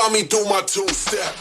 find me do my two-step.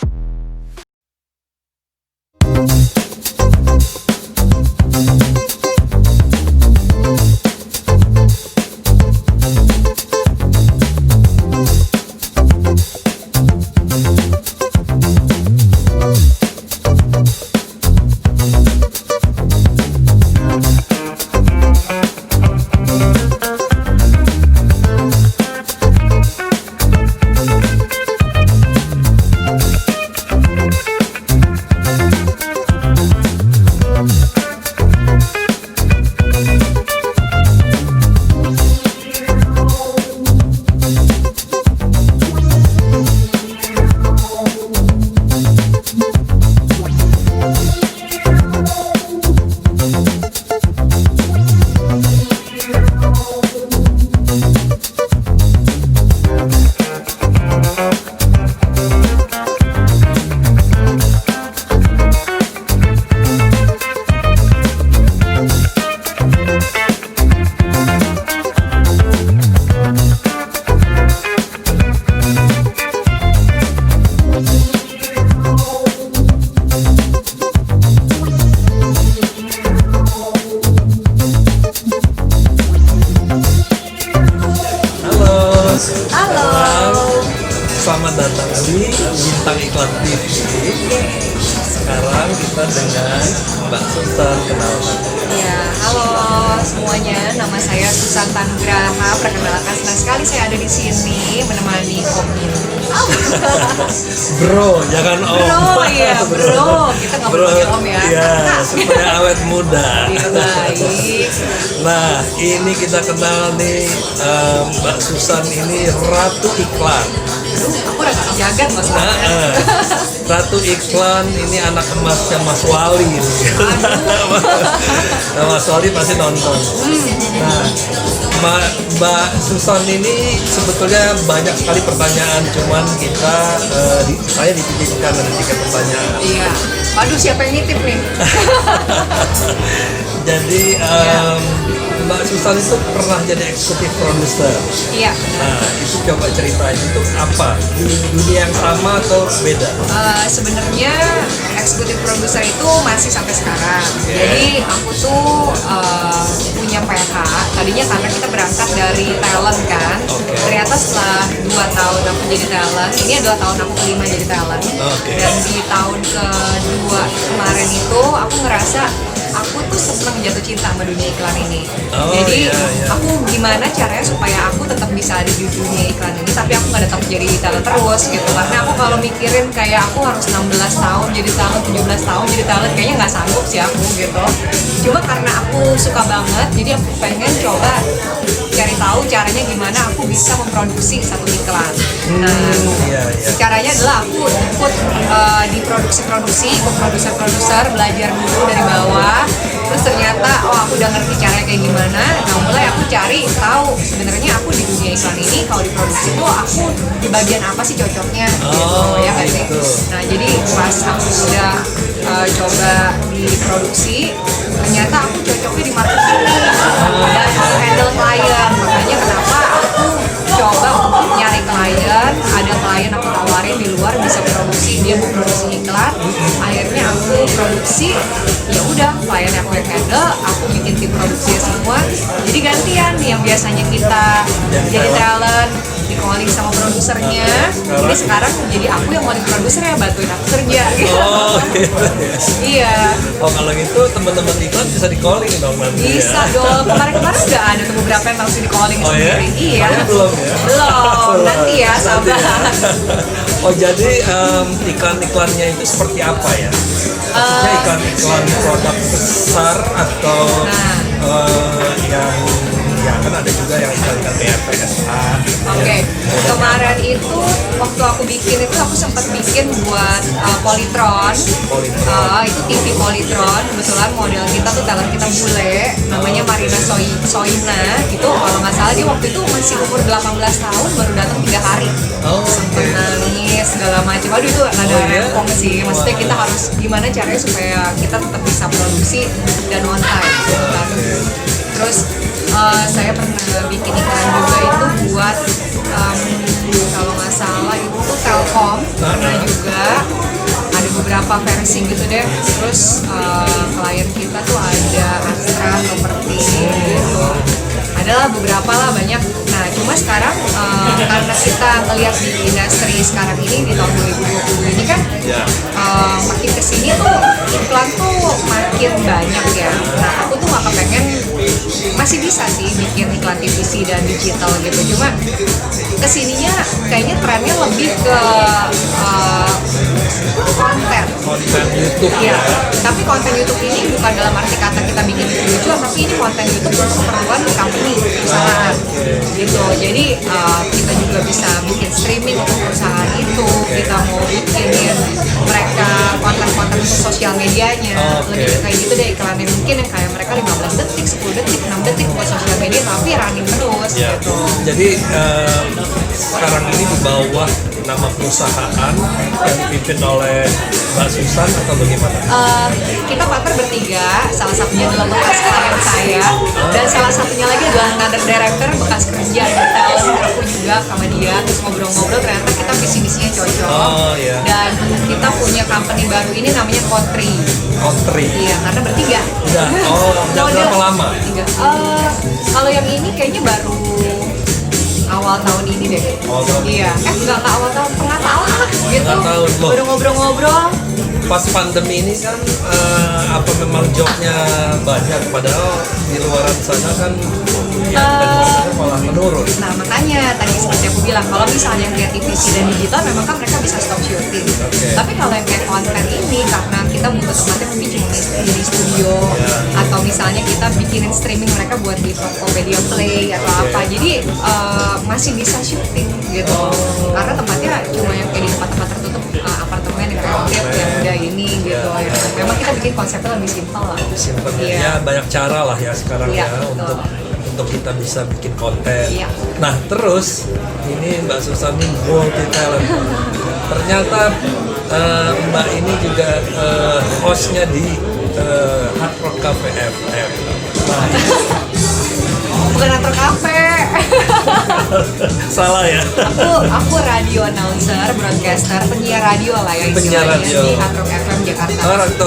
Selamat datang di Bintang Iklan TV. Sekarang kita dengan Mbak Susan, kenalkan. Ya, halo semuanya. Nama saya Susan Tanugraha. Perkenalkan, senang sekali saya ada di sini menemani Om Min. Bro, jangan Om. Bro, iya bro. Kita nggak boleh panggil Om ya. Iya, supaya awet muda. Iya baik. Nah, ini kita kenal nih Mbak Susan ini Ratu Iklan. Aduh, aku udah gak jagat mas. Ratu Iklan ini anak emasnya Mas Wali. Nah, Mas Wali pasti nonton. Nah, Mbak Susan ini sebetulnya banyak sekali pertanyaan, cuman kita saya dititipkan ada 3 pertanyaan. Iya. Waduh, siapa yang nitip nih? Jadi Mbak Susan itu pernah jadi eksekutif produser. Iya. Nah, itu coba ceritain itu apa? Di dunia yang sama atau beda? Sebenarnya eksekutif produser itu masih sampai sekarang. Jadi aku tuh punya PH. Tadinya karena kita berangkat dari talent kan. Ternyata setelah 2 tahun aku jadi talent, ini adalah tahun aku kelima jadi talent. Dan di tahun kedua kemarin itu aku ngerasa aku tuh seneng jatuh cinta sama dunia iklan ini. Jadi aku gimana caranya supaya aku tetap bisa ada di dunia iklan ini, tapi aku nggak tetap jadi talent terus gitu. Karena aku kalau mikirin kayak aku harus 16 tahun jadi talent, 17 tahun jadi talent, kayaknya nggak sanggup sih aku gitu. Cuma karena aku suka banget, jadi aku pengen coba cari tahu caranya gimana aku bisa memproduksi satu iklan. Nah, caranya adalah aku ikut di produksi-produksi, ikut produser-produser, belajar dulu dari bawah. Terus ternyata, aku udah ngerti caranya kayak gimana. Nah, mulai aku cari tahu sebenarnya aku di dunia iklan ini kalau diproduksi tuh aku di bagian apa sih cocoknya gitu, ya kan sih. Nah, jadi pas aku sudah coba diproduksi, ternyata aku cocoknya di marketing dan handle klien. Makanya kenapa aku coba untuk nyari klien, ada klien aku tawarin di luar bisa produksi, dia mau produksi iklan, akhirnya aku produksi, ya udah kliennya aku yang handle, aku bikin tim produksinya semua, jadi gantian yang biasanya kita jadi talent di calling sama produsernya, jadi sekarang jadi aku yang calling produsernya, bantuin aku kerja gitu. Oh gitu ya. Iya. Oh kalau gitu teman-teman iklan bisa di calling dong nanti. Bisa dong. Kemarin udah ada tuh beberapa yang langsung di calling sendiri. Iya. Iya. Belum ya. Belum. Nanti ya sabar. Oh jadi iklan-iklannya itu seperti apa ya? Maksudnya iklan-iklan produk besar atau yang kan ada juga yang iklan-iklan kayak PSA. Oke. Kemarin itu waktu aku bikin itu aku sempat bikin buat Polytron. Itu TV Polytron. Kebetulan model kita tuh talent kita bule, namanya Marina Soina. Itu kalau nggak salah dia waktu itu masih umur 18 tahun, baru datang 3 hari. Sampai nangis segala macam. Aduh itu nada rempong sih. Maksudnya kita harus gimana caranya supaya kita tetap bisa produksi dan on time gitu kan. Terus saya pernah bikin iklan juga itu buat kalau nggak salah itu Telkom, pernah juga ada beberapa versi gitu deh. Terus klien kita tuh ada Astra Property gitu. Adalah beberapa lah, banyak. Nah cuma sekarang karena kita ngelihat di industri sekarang ini di tahun 2020 ini kan makin kesini tuh iklan tuh makin banyak ya. Nah aku tuh gak kepengen, masih bisa sih bikin iklan TVC dan digital gitu, cuma kesininya kayaknya trennya lebih ke konten YouTube ya. Tapi konten YouTube ini bukan dalam arti kata kita bikin itu lucu, tapi ini konten YouTube untuk keperluan company, perusahaan gitu. Jadi kita juga bisa bikin streaming untuk perusahaan itu, kita mau bikinin mereka konten-konten untuk sosial medianya, lebih kayak gitu deh iklannya. Mungkin yang kayak mereka 15 detik, 10 detik, 6 detik buat sosial media tapi running terus gitu. Jadi sekarang ini di bawah nama perusahaan yang dipimpin oleh Mbak Susan atau bagaimana? Kita partner bertiga, salah satunya adalah bekas klien saya, dan salah satunya lagi adalah another director bekas kerja di talent aku juga sama dia. Terus ngobrol-ngobrol ternyata kita visi-misinya cocok. Dan kita punya company baru ini namanya Country. Iya, karena bertiga. Udah berapa lama? Tiga. Kalau yang ini kayaknya baru awal tahun ini deh. Iya, enggak awal tahun, tengah tahun lah gitu. Baru ngobrol-ngobrol. Pas pandemi ini kan apa memang jobnya banyak, padahal di luaran sana kan malah menurun. Nah makanya tadi seperti aku bilang, kalau misalnya yang kayak TVC dan digital memang kan mereka bisa stop syuting. Tapi kalau yang kayak konten ini, karena kita butuh tempatnya mungkin cuma di studio, atau misalnya kita bikinin streaming mereka buat di Tokopedia Play atau apa, jadi masih bisa syuting gitu. Karena tempatnya cuma yang kayak di tempat-tempat tertutup, apartemen yang kreatif yang udah ini gitu. Memang kita bikin konsepnya lebih simpel lah. Ya banyak cara lah ya sekarang untuk kita bisa bikin konten. Nah terus ini Mbak Susan ini multi talent. Ternyata Mbak ini juga hostnya di Hard Rock Cafe FM. Nah, bukan Hard Cafe. Salah ya. Aku radio announcer, broadcaster, penyiar radio lah ya istilahnya di Hard Rock FM Jakarta.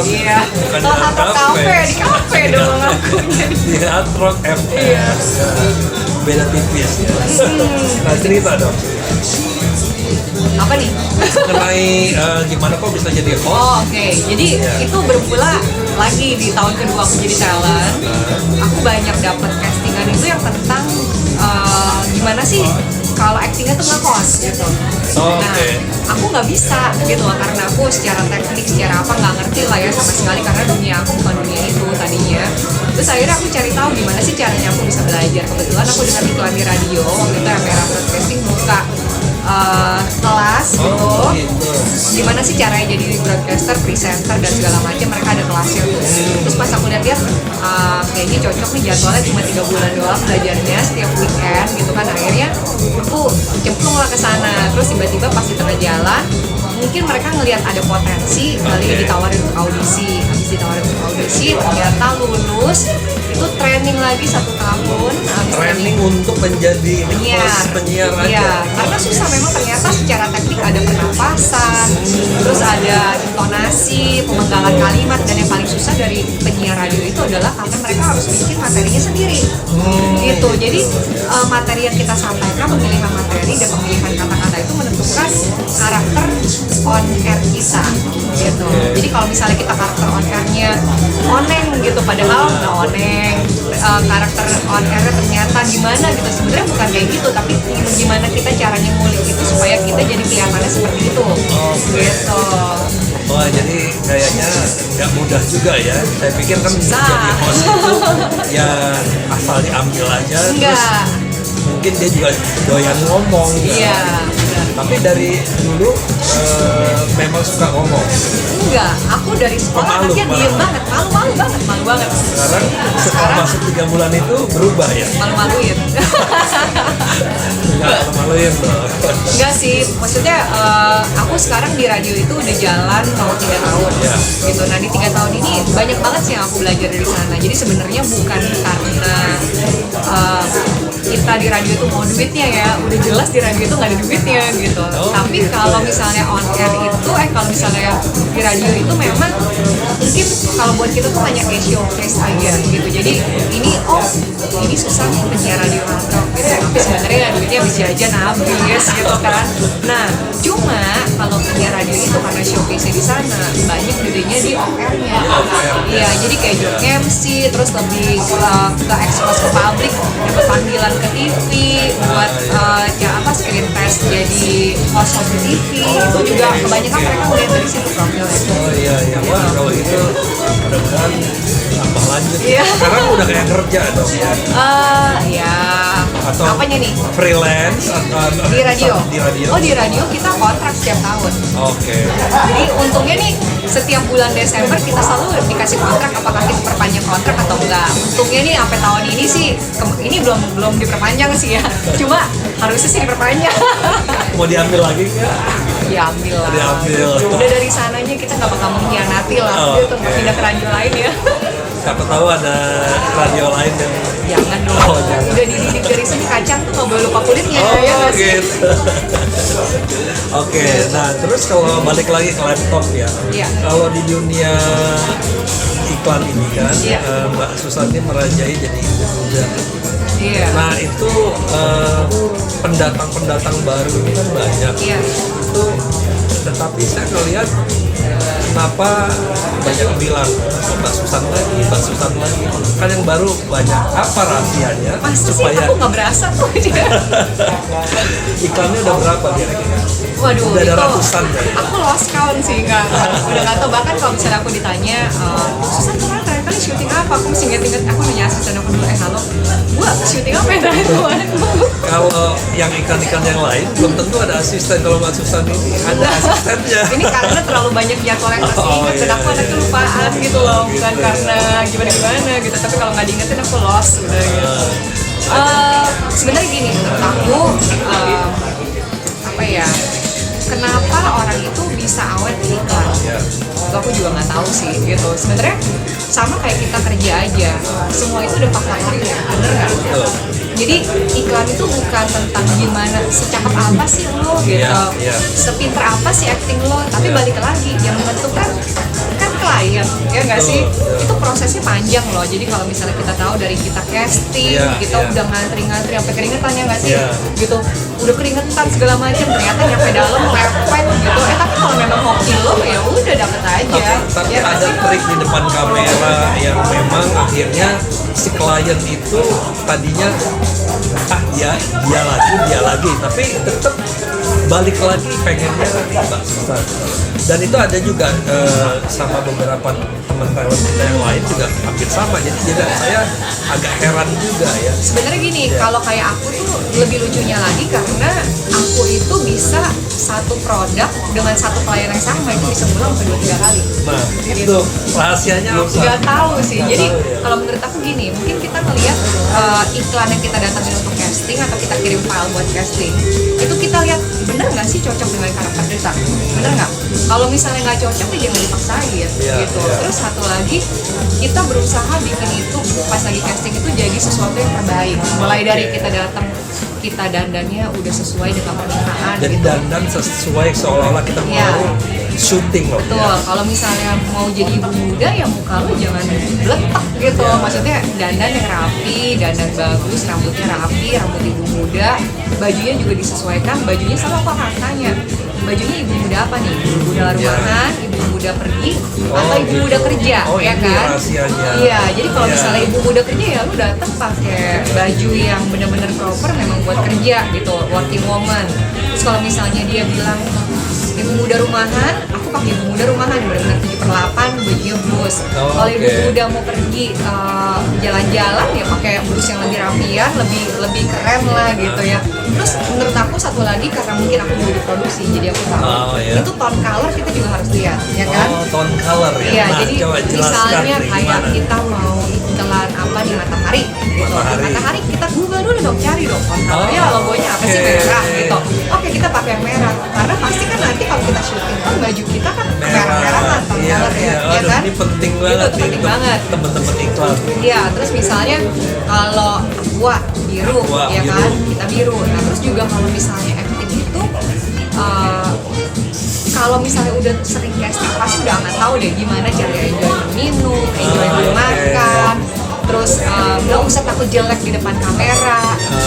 Iya. Bukan Hard Rock Cafe, di kafe dong aku. Di Hard Rock FM. Beda tipis ya. Nah cerita dong. Apa nih? Mengenai gimana kok bisa jadi host? Oke. Jadi itu bermula lagi di tahun kedua aku jadi talent. Aku banyak dapat castingan itu yang tentang gimana sih kalau actingnya tuh nge-host gitu. Nah, aku nggak bisa gitu loh, karena aku secara teknik, secara apa nggak ngerti lah ya sama sekali, karena dunia aku bukan dunia itu tadinya. Terus akhirnya aku cari tahu gimana sih caranya aku bisa belajar. Kebetulan aku dengar iklan di radio waktu itu, Merah Broadcasting buka kelas gitu. Gimana sih caranya jadi broadcaster, presenter dan segala macam, mereka ada kelasnya tuh. Terus pas aku lihat kayaknya cocok nih, jadwalnya cuma 3 bulan doang belajarnya setiap weekend gitu kan. Akhirnya aku cemplung lah ke sana. Terus tiba-tiba pas di tengah jalan mungkin mereka ngelihat ada potensi, kali ditawarin untuk audisi. Habis ditawarin untuk audisi ternyata lulus, itu training lagi 1 tahun. Training untuk menjadi penyiar aja. Iya, karena susah memang ternyata secara teknik, ada pernapasan, terus ada intonasi, pemenggalan kalimat, dan yang paling susah dari penyiar radio itu adalah karena mereka harus bikin materinya sendiri. Gitu. Jadi materi yang kita sampaikan, pemilihan materi dan pemilihan kata-kata itu menentukan karakter on air kita. Gitu. Jadi kalau misalnya kita karakter on airnya oneng gitu, padahal nggak oneng, karakter on airnya ternyata gimana gitu, sebenarnya bukan kayak gitu, tapi gimana kita caranya ngulik itu supaya kita jadi kelihatannya seperti itu. Gitu. Wah, jadi kayaknya nggak mudah juga ya. Saya pikir kan jadi host itu ya asal diambil aja. Enggak. Terus mungkin dia juga doyan ngomong. Iya. Tapi dari dulu memang suka ngomong. Enggak, aku dari sekolah anaknya diem banget, malu banget. Sekarang masuk 3 bulan itu berubah ya? Malu-maluin. Enggak malu-maluin loh. Enggak sih, maksudnya aku sekarang di radio itu udah jalan mau 3 tahun. Gitu. Nah di 3 tahun ini banyak banget sih yang aku belajar dari sana. Jadi sebenarnya bukan karena kita istilah di radio itu mau duitnya ya, udah jelas di radio itu nggak ada duitnya gitu. Tapi gitu kalau ya. misalnya on air itu, kalau misalnya di radio itu memang mungkin kalau buat kita tuh hanya kayak showcase aja gitu. Jadi ini susah nih penyiar radio hard rock gitu. Tapi sebenarnya ya duitnya bisa aja habis gitu kan. Nah, cuma kalau penyiar radio itu karena showcase di sana banyak gedenya di on air-nya. Iya, jadi kayak job MC, terus lebih ke expose ke publik, dapat panggilan ke TV buat screen test jadi host di TV. Itu juga kebanyakan mereka ngeliat dari situ profilnya. Oh iya, wah kalau itu mudah-mudahan tambah lanjut. Iya. Sekarang udah kayak kerja dong ya. Ya. Atau Apanya nih? Freelance atau Di radio. Di radio. Oh, di radio kita kontrak setiap tahun. Oke. Jadi untungnya nih setiap bulan Desember kita selalu dikasih kontrak apakah kita perpanjang kontrak atau enggak. Untungnya nih sampai tahun ini sih ini belum diperpanjang sih ya. Cuma harusnya sih diperpanjang. Mau diambil lagi nggak? Diambil lah. Diambil. Udah dari sananya kita nggak bakal mengkhianati lah gitu untuk pindah ke radio lain ya. Siapa tahu ada radio lain yang Jangan dong. Oh, jangan. Udah dididik dari sini kacang tuh nggak boleh lupa kulitnya oh ya nggak sih? gitu. Oke, nah terus kalau balik lagi ke laptop ya, Iya. kalau di dunia iklan ini kan, Iya. Mbak Susanti merajai jadi muda. Iya. Nah itu pendatang-pendatang baru ini kan banyak. Iya. Itu, tetapi saya ngelihat kenapa banyak bilang Mbak Susan lagi, kan yang baru banyak. Apa rahasianya Masa sih supaya aku nggak berasa tuh dia. iklannya udah berapa kira-kira? Waduh, Udah ada itu ratusan kan? aku lost count sih, udah nggak tahu. Bahkan kalau misalnya aku ditanya, Susan kemarin terakhir kali syuting apa, aku mesti inget-inget. Aku nanya asisten aku dulu, halo, gua syuting apa ya terakhir kemarin? Kalau yang ikan-ikan yang lain belum tentu ada asisten. Kalau Mbak Susan ini ada asistennya. Ini karena terlalu banyak jadwal yang harus diingat dan aku anaknya lupaan gitu loh, bukan karena gimana gitu. Tapi kalau nggak diingetin aku lost udah gitu. Sebenarnya gini, menurut aku apa ya? Kenapa orang itu bisa awet di iklan? Itu aku juga nggak tahu sih gitu. Sebenarnya sama kayak kita kerja aja, semua itu udah fakta ya, bener nggak? Jadi iklan itu bukan tentang gimana secakap apa sih lo gitu, sepinter apa sih acting lo, tapi balik lagi yang menentukan kan klien, ya nggak sih? Itu prosesnya panjang loh. Jadi kalau misalnya kita tahu dari kita casting, kita udah ngantri-ngantri sampai keringetan ya nggak sih? Gitu, udah keringetan segala macam, ternyata nyampe dalam lepek gitu. Tapi kalau memang hoki lo ya udah dapet aja. Tapi Ya nggak ada sih? trik di depan kamera yang memang akhirnya si klien itu tadinya dia lagi, tapi tetap balik lagi pengennya Mbak Susan. Dan itu ada juga sama beberapa teman talent kita yang lain juga hampir sama. Jadi saya agak heran juga ya. Sebenarnya gini, kalau kayak aku tuh lebih lucunya lagi karena aku itu bisa satu produk dengan satu klien yang sama itu bisa ngulang sampai 2-3 kali. Nah, itu rahasianya apa? Nggak tahu sih. Nggak Jadi tahu ya. kalau menurut aku gini, mungkin kita ngelihat iklan yang kita datangin untuk casting atau kita kirim file buat casting, itu kita lihat bener nggak sih cocok dengan karakter kita, bener nggak? Kalau misalnya nggak cocok ya jangan dipaksain gitu. Terus satu lagi kita berusaha bikin itu pas lagi casting itu jadi sesuatu yang terbaik. Mulai dari kita datang, kita dandannya udah sesuai dengan permintaan. Jadi gitu. dandan sesuai seolah-olah kita mau syuting loh. Betul, kalau misalnya mau jadi ibu muda ya muka lo jangan letak gitu. Maksudnya dandan yang rapi, dandan bagus, rambutnya rapi, rambut ibu muda, bajunya juga disesuaikan. Bajunya sama aku akan tanya, bajunya ibu muda apa nih? Ibu muda rumahan, ibu muda pergi, atau ibu muda kerja, ya ini kan? rahasianya. Iya, jadi kalau misalnya ibu muda kerja ya lu datang pakai baju yang benar-benar proper memang buat kerja gitu, working woman. Terus kalau misalnya dia bilang ibu muda rumahan, aku pakai ibu muda rumahan yang benar-benar 7/8, bajunya blus. Kalau ibu muda mau pergi jalan-jalan ya pakai blus yang lebih rapian, lebih keren lah gitu ya. Terus menurut aku satu lagi karena mungkin aku mau diproduksi, jadi aku tahu itu tone color kita juga harus lihat, ya kan? Oh, tone color ya. Iya, Nah, jadi coba jelaskan misalnya nih, kayak gimana? kita mau iklan apa di Matahari gitu. Matahari kita Google dulu dong, cari dong colornya, logonya apa sih, merah gitu. Oke, kita pakai yang merah karena pasti kan nanti kalau kita syuting kan baju kita kan merah-merahan tone color ya, ya kan? ini penting Itu banget tuh penting banget. teman-teman iklan. Iya, terus misalnya kalau aqua biru, Aqua, ya biru. kan, kita biru. Nah, terus juga kalau misalnya acting itu, kalau misalnya udah sering casting pasti udah nggak tahu deh gimana cara enjoy minum, enjoy makan. Terus nggak usah takut jelek di depan kamera.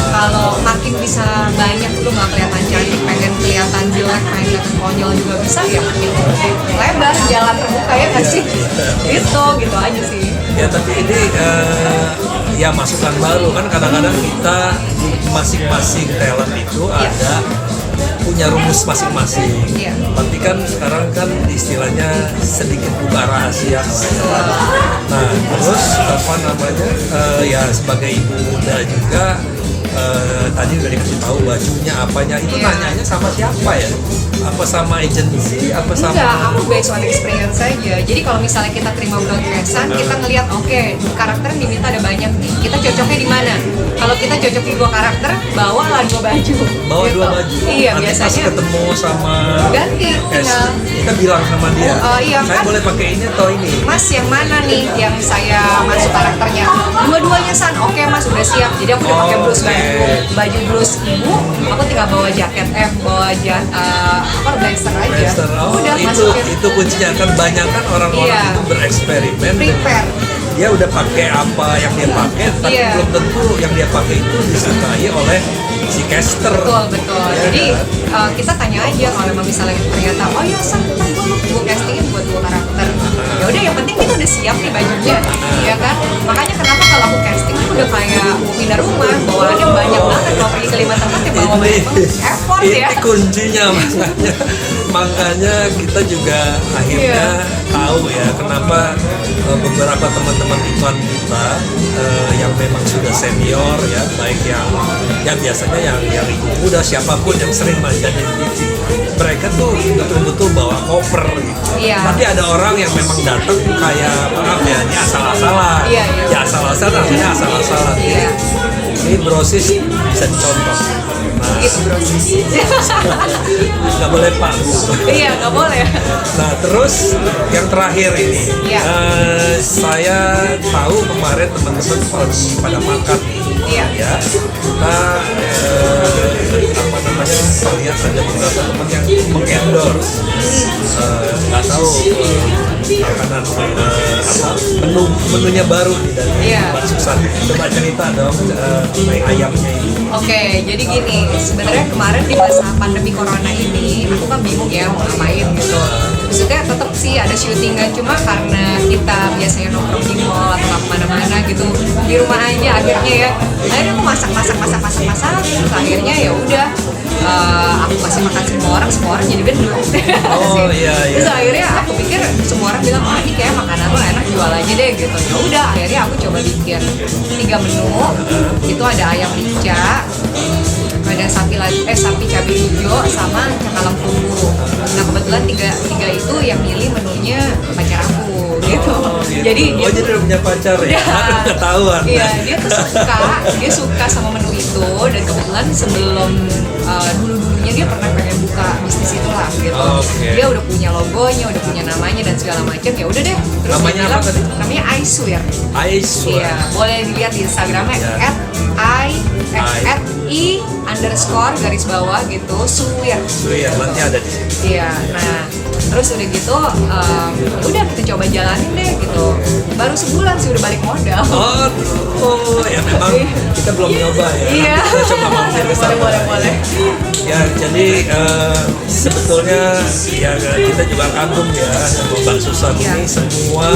Kalau makin bisa banyak lu nggak kelihatan cantik, pengen kelihatan jelek, pengen kelihatan konyol juga bisa ya makin lebar jalan terbuka ya nggak sih? Gitu aja sih. Ya tapi ini ya masukan baru kan, kadang-kadang kita di masing-masing talent itu Iya. ada punya rumus masing-masing. Iya. Tapi kan sekarang kan istilahnya sedikit buka rahasia lah ya. Nah terus apa namanya ya sebagai ibu muda juga tadi udah dikasih tahu bajunya apanya itu Iya. nanyanya sama siapa ya? Apa sama agensi? Apa sama? Enggak, aku based on experience saja. Jadi kalau misalnya kita terima broadcastan, kita ngelihat oke, karakter yang diminta ada banyak nih. Kita cocoknya di mana? Kalau kita cocok di 2 karakter, bawalah 2 baju. Bawa Gitu. 2 baju. Iya, Nanti pas biasanya ketemu sama ganti tinggal. kita bilang sama dia. Iya, saya kan? boleh pakai ini atau ini? Mas yang mana nih yang saya masuk karakternya? Dua-duanya San, oke Mas udah siap. Jadi aku udah pakai blus baju blus ibu, aku tinggal bawa jaket, blazer aja. Blaster. Oh, Udah itu masukin. itu kuncinya kan, banyak kan orang-orang Iya. itu bereksperimen. Prepare. Dia udah pakai apa yang dia pakai, tapi Iya. belum tentu yang dia pakai itu disukai oleh si caster. Betul. Ya Jadi kan? kita tanya aja kalau memang misalnya ternyata oh ya San, gue castingin buat 2 karakter. Ya udah yang penting kita udah siap nih bajunya, ya kan? Makanya kenapa kalau aku casting itu udah kayak mau pindah rumah, bawaannya banyak banget. Kalau pergi ke 5 tempat ya bawa banyak banget. Effort ini ya. kuncinya makanya kita juga akhirnya tahu ya kenapa beberapa teman-teman iklan kita yang memang sudah senior ya, baik yang biasanya yang ibu muda siapapun yang sering manja di TV, mereka tuh betul-betul bawa koper gitu. Iya. Tapi ada orang yang memang datang kayak maaf ya, ini asal-asalan. Iya. Ya asal-asalan, artinya asal-asalan. Iya. Ini brosis bisa dicontoh. Nah, Gitu bro. nggak boleh palsu. Iya nggak boleh. Nah terus yang terakhir ini, Iya. saya tahu kemarin teman-teman lagi pada makan nih, Iya. ya kita apa namanya lihat ada beberapa teman yang mengendorse, nggak tahu makanan apa menunya baru nih dari Iya. Mbak Susan. Coba cerita dong mengenai ayamnya ini. Oke, jadi gini, sebenarnya kemarin di masa pandemi corona ini, aku kan bingung ya mau ngapain gitu. Maksudnya tetap sih ada syutingan, cuma karena kita biasanya nongkrong di mall atau nggak kemana-mana gitu, di rumah aja akhirnya ya. Akhirnya aku masak, terus akhirnya ya udah. Aku kasih makan semua orang jadi gendut. Oh, iya. Terus akhirnya aku pikir semua orang bilang, oh ini kayak makanan lo enak, jual aja deh gitu. Ya udah, akhirnya aku coba bikin 3 menu. Itu ada ayam rica, ada sapi cabai hijau sama cakalang tunggu. Nah kebetulan tiga itu yang milih menunya pacar aku gitu. Gitu. Jadi jadi udah punya pacar ya? Iya. Aduh, ketahuan. Iya, dia suka sama menu itu, dan kebetulan sebelum dulunya dia pernah pengen buka bisnis itu lah gitu. Oke. Dia udah punya logonya, udah punya namanya dan segala macam. Ya udah deh. Terus Namanya dia apa bilang, tadi? namanya Aiswear. Aiswa. Iya, boleh dilihat di Instagramnya Iya. @i__garis_bawah gitu, Suwir. Iya, nanti ada di sini. Iya, nah terus udah gitu, udah kita coba jalanin deh gitu. Baru sebulan sih udah balik modal. Oh, ya memang kita belum nyoba ya. Iya. Kita coba mampir ke sana. Boleh. Ya, jadi sebetulnya ya kita juga kagum ya sama Mbak Susan Iya. ini semua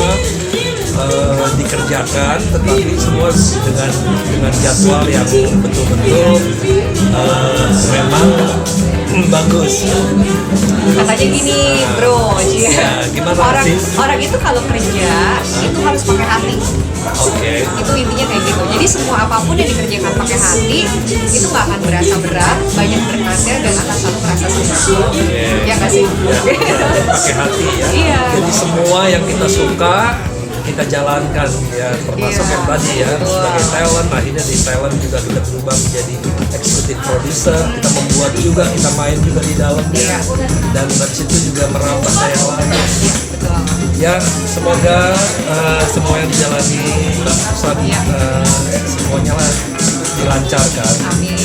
dikerjakan, tetapi semua dengan jadwal yang betul-betul memang bagus. Katanya gini, bro, Ya, gimana orang sih? orang itu kalau kerja itu harus pakai hati. Oke. Itu intinya kayak gitu. Jadi semua apapun yang dikerjakan pakai hati itu nggak akan berasa berat, banyak berkatnya dan akan selalu merasa senang. Ya nggak sih? Ya, pakai hati ya. Iya. Jadi semua yang kita suka kita jalankan ya, termasuk Iya, yang tadi ya betul. sebagai talent. Akhirnya di talent juga kita berubah menjadi executive producer, kita membuat juga, kita main juga di dalamnya, Iya. dan dari situ juga merambah ke yang lain. Iya, betul. Ya, semoga semua yang dijalani Mbak Susan, Iya. semuanya lah dilancarkan. Amin.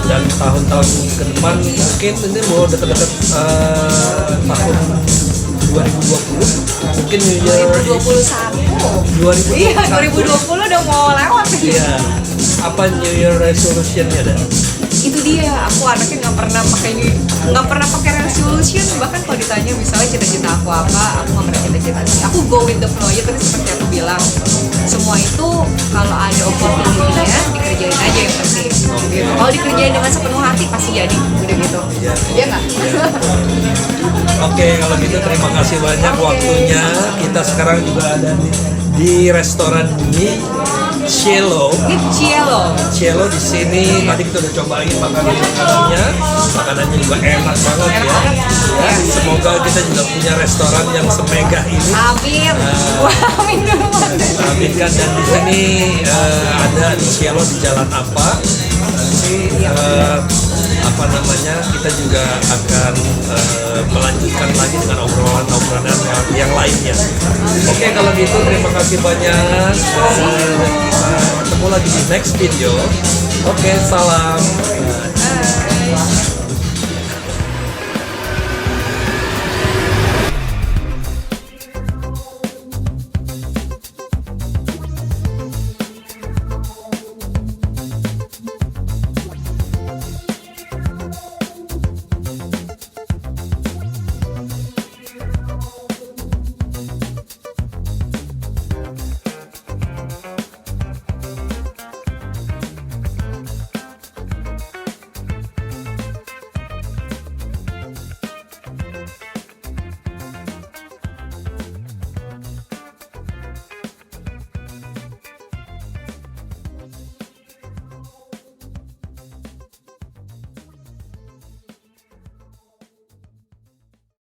Dan tahun-tahun ke depan mungkin ini mau dekat-dekat tahun 2020, mungkin New Year 2021. 2021. Iya, 2020 udah mau lewat nih. Iya. Apa New Year resolution-nya ada? Itu dia, aku anaknya nggak pernah pakai resolution. Bahkan kalau ditanya misalnya cita-cita aku apa, aku nggak pernah cita-cita sih. Aku go with the flow aja. Tadi seperti aku bilang, semua itu kalau ada opportunity-nya dikerjain aja yang penting. Gitu. Kalau dikerjain dengan sepenuh hati pasti jadi, udah gitu. Iya. Iya nggak? Oke, kalau gitu terima kasih banyak waktunya. Kita sekarang juga ada di restoran ini Cielo. Ini Cielo. Cielo di sini tadi kita udah cobain makanannya juga enak banget Enak ya. banget. Ya, semoga kita juga punya restoran yang semegah ini. Amin. Wah, amin dulu. Amin kan, dan di sini ada di Cielo di Jalan apa? Nanti apa namanya, kita juga akan melanjutkan lagi dengan obrolan-obrolan yang lainnya. Oke, kalau gitu terima kasih banyak, dan kita ketemu lagi di next video. Oke, salam.